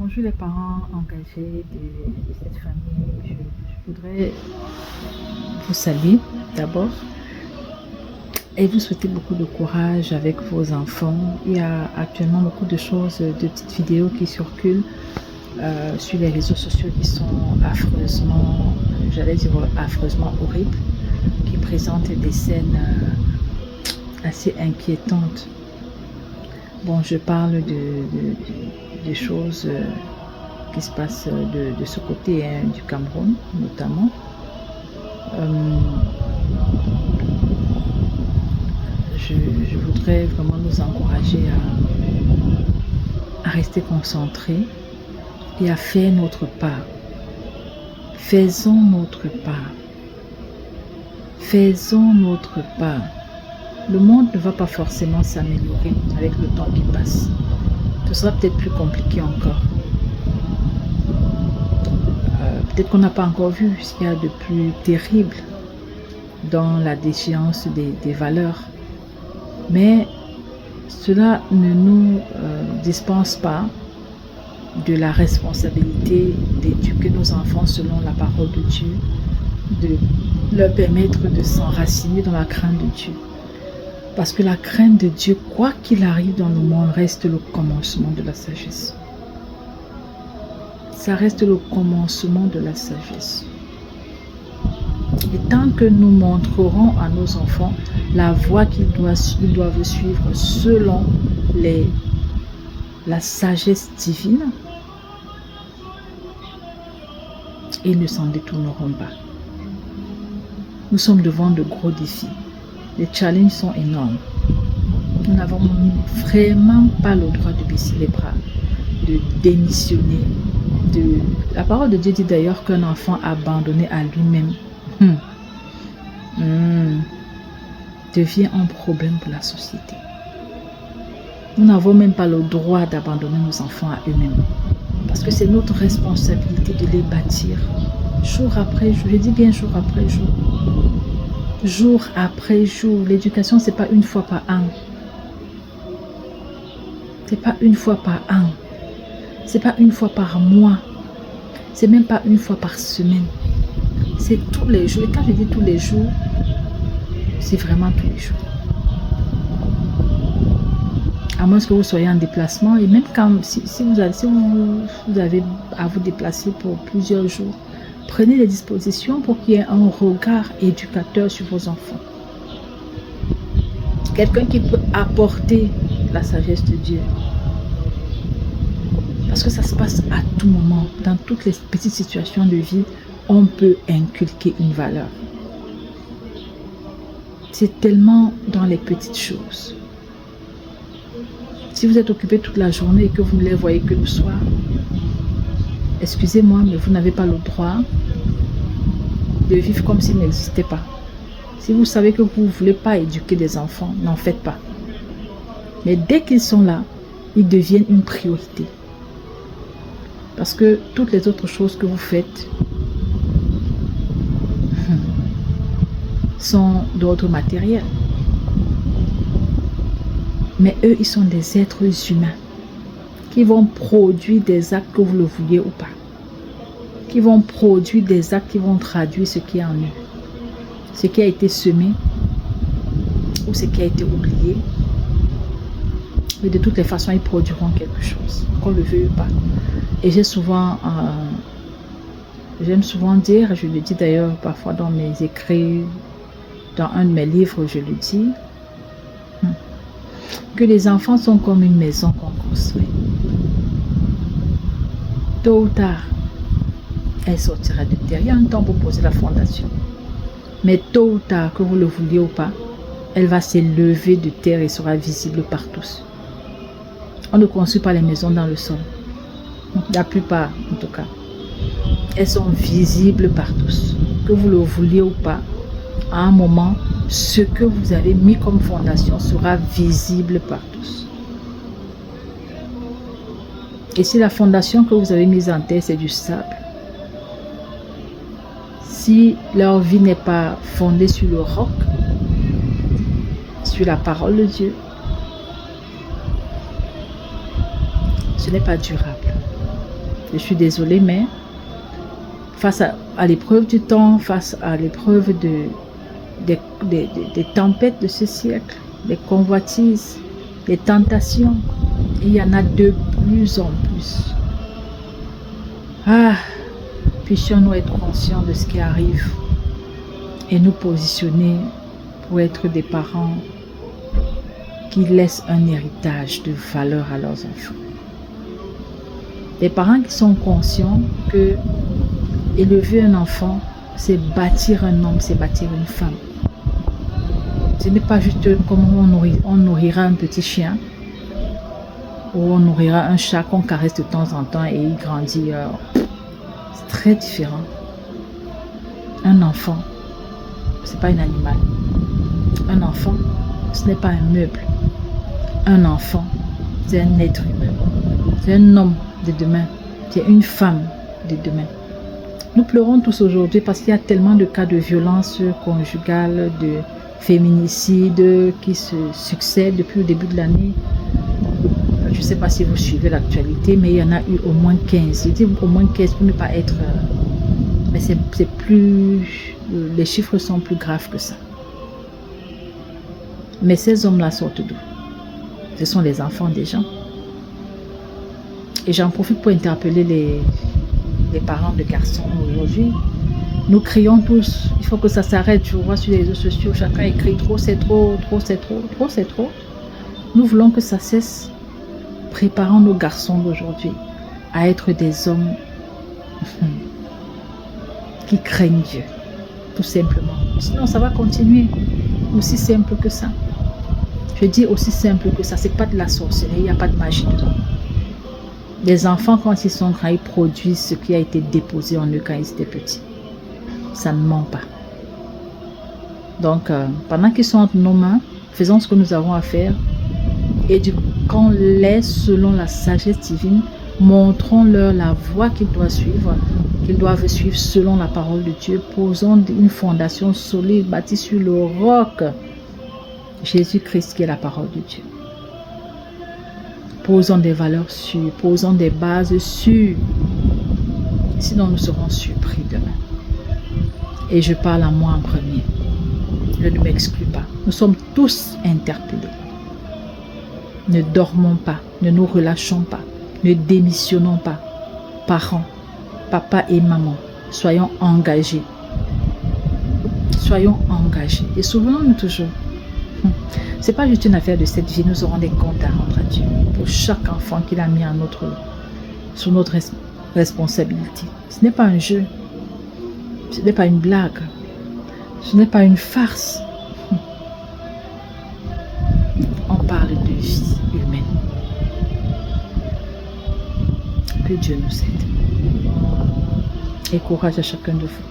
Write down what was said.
Bonjour les parents engagés de cette famille. Je voudrais vous saluer d'abord et vous souhaiter beaucoup de courage avec vos enfants. Il y a actuellement beaucoup de choses, de petites vidéos qui circulent sur les réseaux sociaux qui sont affreusement, j'allais dire affreusement horribles, qui présentent des scènes assez inquiétantes. Bon, je parle de choses qui se passent de ce côté du Cameroun, notamment. Je voudrais vraiment nous encourager à rester concentrés et à faire notre part. Faisons notre part. Faisons notre part. Le monde ne va pas forcément s'améliorer avec le temps qui passe. Ce sera peut-être plus compliqué encore. Peut-être qu'on n'a pas encore vu ce qu'il y a de plus terrible dans la déchéance des valeurs. Mais cela ne nous dispense pas de la responsabilité d'éduquer nos enfants selon la parole de Dieu, de leur permettre de s'enraciner dans la crainte de Dieu. Parce que la crainte de Dieu, quoi qu'il arrive dans le monde, reste le commencement de la sagesse. Ça reste le commencement de la sagesse. Et tant que nous montrerons à nos enfants la voie qu'ils doivent suivre selon la sagesse divine, ils ne s'en détourneront pas. Nous sommes devant de gros défis. Les challenges sont énormes. Nous n'avons vraiment pas le droit de baisser les bras, de démissionner. La parole de Dieu dit d'ailleurs qu'un enfant abandonné à lui-même devient un problème pour la société. Nous n'avons même pas le droit d'abandonner nos enfants à eux-mêmes. Parce que c'est notre responsabilité de les bâtir jour après jour. Je dis bien jour après jour. Jour après jour. L'éducation, c'est pas une fois par an. C'est pas une fois par an. C'est pas une fois par mois. C'est même pas une fois par semaine. C'est tous les jours. Et quand je dis tous les jours, c'est vraiment tous les jours. À moins que vous soyez en déplacement. Et même quand si vous avez à vous déplacer pour plusieurs jours, prenez les dispositions pour qu'il y ait un regard éducateur sur vos enfants. Quelqu'un qui peut apporter la sagesse de Dieu. Parce que ça se passe à tout moment. Dans toutes les petites situations de vie, on peut inculquer une valeur. C'est tellement dans les petites choses. Si vous êtes occupé toute la journée et que vous ne les voyez que le soir, excusez-moi, mais vous n'avez pas le droit de vivre comme s'ils n'existaient pas. Si vous savez que vous ne voulez pas éduquer des enfants, n'en faites pas. Mais dès qu'ils sont là, ils deviennent une priorité. Parce que toutes les autres choses que vous faites sont d'ordre matériel. Mais eux, ils sont des êtres humains qui vont produire des actes que vous le vouliez ou pas. Qui vont produire des actes qui vont traduire ce qui est en eux. Ce qui a été semé ou ce qui a été oublié. Mais de toutes les façons, ils produiront quelque chose, qu'on le veuille ou pas. Et j'aime souvent dire, je le dis d'ailleurs parfois dans mes écrits, dans un de mes livres, je le dis, que les enfants sont comme une maison qu'on construit. Tôt ou tard, elle sortira de terre. Il y a un temps pour poser la fondation. Mais tôt ou tard, que vous le vouliez ou pas, elle va s'élever de terre et sera visible par tous. On ne construit pas les maisons dans le sol. La plupart, en tout cas. Elles sont visibles par tous. Que vous le vouliez ou pas, à un moment, ce que vous avez mis comme fondation sera visible par tous. Et si la fondation que vous avez mise en terre, c'est du sable, si leur vie n'est pas fondée sur le roc, sur la parole de Dieu, ce n'est pas durable. Je suis désolée, mais face à l'épreuve du temps, face à l'épreuve des tempêtes de ce siècle, des convoitises, des tentations, il y en a de plus en plus. Ah, puissions-nous être conscients de ce qui arrive et nous positionner pour être des parents qui laissent un héritage de valeur à leurs enfants. Des parents qui sont conscients que élever un enfant, c'est bâtir un homme, c'est bâtir une femme. Ce n'est pas juste comme on nourrira un petit chien ou on nourrira un chat qu'on caresse de temps en temps et il grandit. C'est très différent. Un enfant, ce n'est pas un animal. Un enfant, ce n'est pas un meuble. Un enfant, c'est un être humain. C'est un homme de demain. C'est une femme de demain. Nous pleurons tous aujourd'hui parce qu'il y a tellement de cas de violence conjugale, de féminicide qui se succèdent depuis le début de l'année. Je ne sais pas si vous suivez l'actualité, mais il y en a eu au moins 15. Je dis au moins 15 pour ne pas être... mais c'est plus... Les chiffres sont plus graves que ça. Mais ces hommes-là sortent d'où? Ce sont les enfants des gens. Et j'en profite pour interpeller les parents de garçons aujourd'hui. Nous crions tous, il faut que ça s'arrête. Je vois sur les réseaux sociaux, chacun écrit trop, c'est trop, trop, c'est trop, trop, c'est trop. Nous voulons que ça cesse. Préparons nos garçons d'aujourd'hui à être des hommes qui craignent Dieu, tout simplement. Sinon, ça va continuer aussi simple que ça. Je dis aussi simple que ça, c'est pas de la sorcellerie, il n'y a pas de magie dedans. Les enfants, quand ils sont grands, ils produisent ce qui a été déposé en eux quand ils étaient petits. Ça ne ment pas. Donc, pendant qu'ils sont entre nos mains, faisons ce que nous avons à faire. Éduquons-les selon la sagesse divine. Montrons-leur la voie qu'ils doivent suivre selon la parole de Dieu. Posons une fondation solide bâtie sur le roc. Jésus-Christ qui est la parole de Dieu. Posons des valeurs sûres, posons des bases sûres. Sinon, nous serons surpris demain. Et je parle à moi en premier. Je ne m'exclus pas. Nous sommes tous interpellés. Ne dormons pas, ne nous relâchons pas, ne démissionnons pas. Parents, papa et maman, soyons engagés. Soyons engagés. Et souvenons-nous toujours, ce n'est pas juste une affaire de cette vie, nous aurons des comptes à rendre à Dieu pour chaque enfant qu'il a mis sous notre responsabilité. Ce n'est pas un jeu, ce n'est pas une blague, ce n'est pas une farce. On parle de vie humaine. Que Dieu nous aide. Et courage à chacun de vous.